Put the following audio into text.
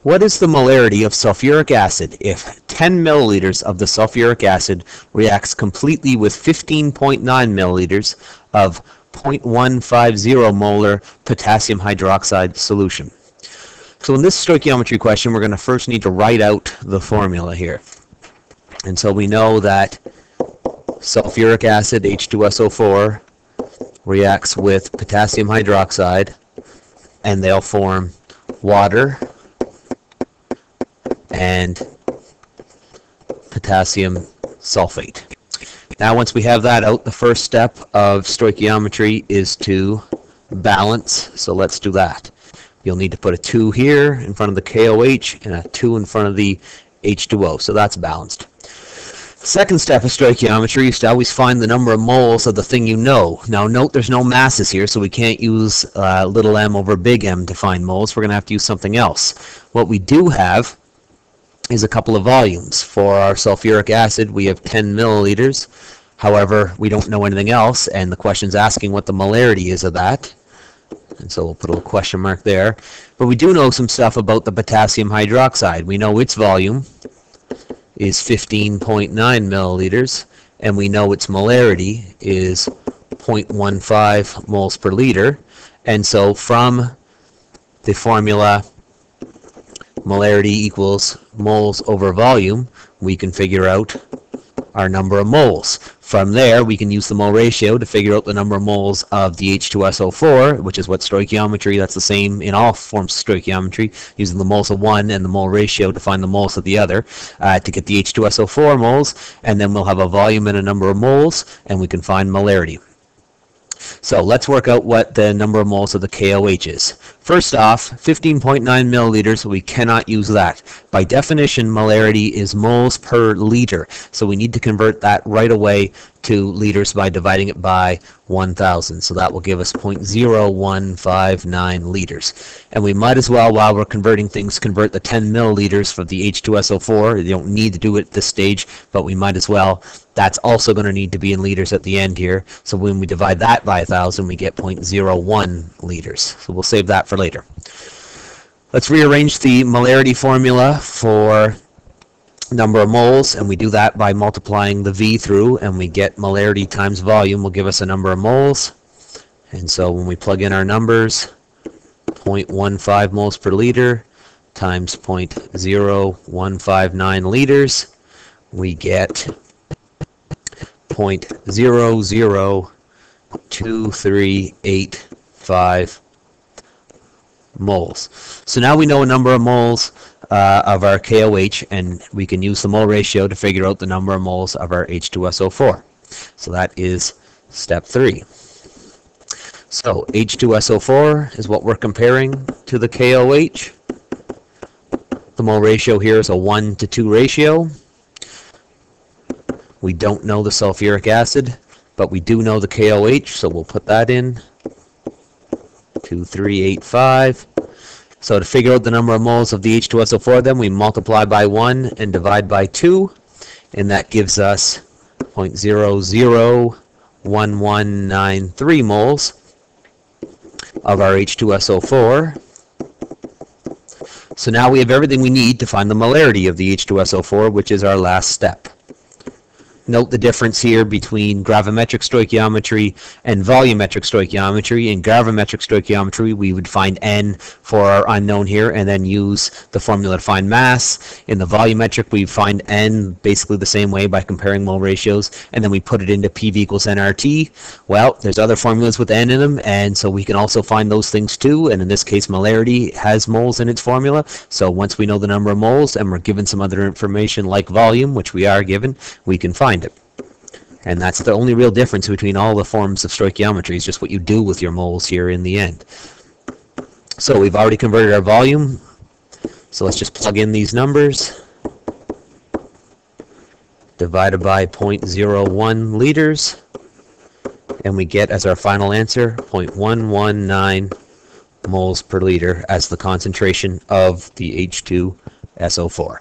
What is the molarity of sulfuric acid if 10 milliliters of the sulfuric acid reacts completely with 15.9 milliliters of 0.150 molar potassium hydroxide solution? So in this stoichiometry question, we're going to first need to write out the formula here. And so we know that sulfuric acid, H2SO4, reacts with potassium hydroxide, and they'll form water and potassium sulfate. Now once we have that out, the first step of stoichiometry is to balance. So let's do that. You'll need to put a 2 here in front of the KOH and a 2 in front of the H2O. So that's balanced. Second step of stoichiometry is to always find the number of moles of the thing you know. Now note there's no masses here, so we can't use little m over big M to find moles. We're going to have to use something else. What we do have is a couple of volumes. For our sulfuric acid, we have 10 milliliters. However, we don't know anything else, and the question's asking what the molarity is of that. And so we'll put a little question mark there. But we do know some stuff about the potassium hydroxide. We know its volume is 15.9 milliliters, and we know its molarity is 0.15 moles per liter. And so from the formula molarity equals moles over volume, we can figure out our number of moles. From there, we can use the mole ratio to figure out the number of moles of the H2SO4, which is what stoichiometry, that's the same in all forms of stoichiometry, using the moles of one and the mole ratio to find the moles of the other to get the H2SO4 moles, and then we'll have a volume and a number of moles, and we can find molarity. So let's work out what the number of moles of the KOH is. First off, 15.9 milliliters, we cannot use that. By definition, molarity is moles per liter, so we need to convert that right away to liters by dividing it by 1,000. So that will give us 0.0159 liters. And we might as well, while we're converting things, convert the 10 milliliters for the H2SO4. You don't need to do it at this stage, but we might as well. That's also going to need to be in liters at the end here. So when we divide that by 1,000, we get 0.01 liters. So we'll save that for later. Let's rearrange the molarity formula for number of moles, and we do that by multiplying the V through, and we get molarity times volume will give us a number of moles. And so when we plug in our numbers, 0.15 moles per liter times 0.0159 liters, we get 0.002385 moles. So now we know a number of moles of our KOH, and we can use the mole ratio to figure out the number of moles of our H2SO4. So that is step 3. So H2SO4 is what we're comparing to the KOH. The mole ratio here is a 1 to 2 ratio. We don't know the sulfuric acid, but we do know the KOH, so we'll put that in. 2385. So to figure out the number of moles of the H2SO4, then we multiply by 1 and divide by 2, and that gives us 0.001193 moles of our H2SO4. So now we have everything we need to find the molarity of the H2SO4, which is our last step. Note the difference here between gravimetric stoichiometry and volumetric stoichiometry. In gravimetric stoichiometry, we would find N for our unknown here and then use the formula to find mass. In the volumetric, we find N basically the same way by comparing mole ratios, and then we put it into PV equals nRT. Well, there's other formulas with N in them, and so we can also find those things too, and in this case, molarity has moles in its formula. So once we know the number of moles and we're given some other information like volume, which we are given, we can find it. And that's the only real difference between all the forms of stoichiometry, is just what you do with your moles here in the end. So we've already converted our volume, so let's just plug in these numbers. Divided by 0.01 liters, and we get as our final answer 0.119 moles per liter as the concentration of the H2SO4.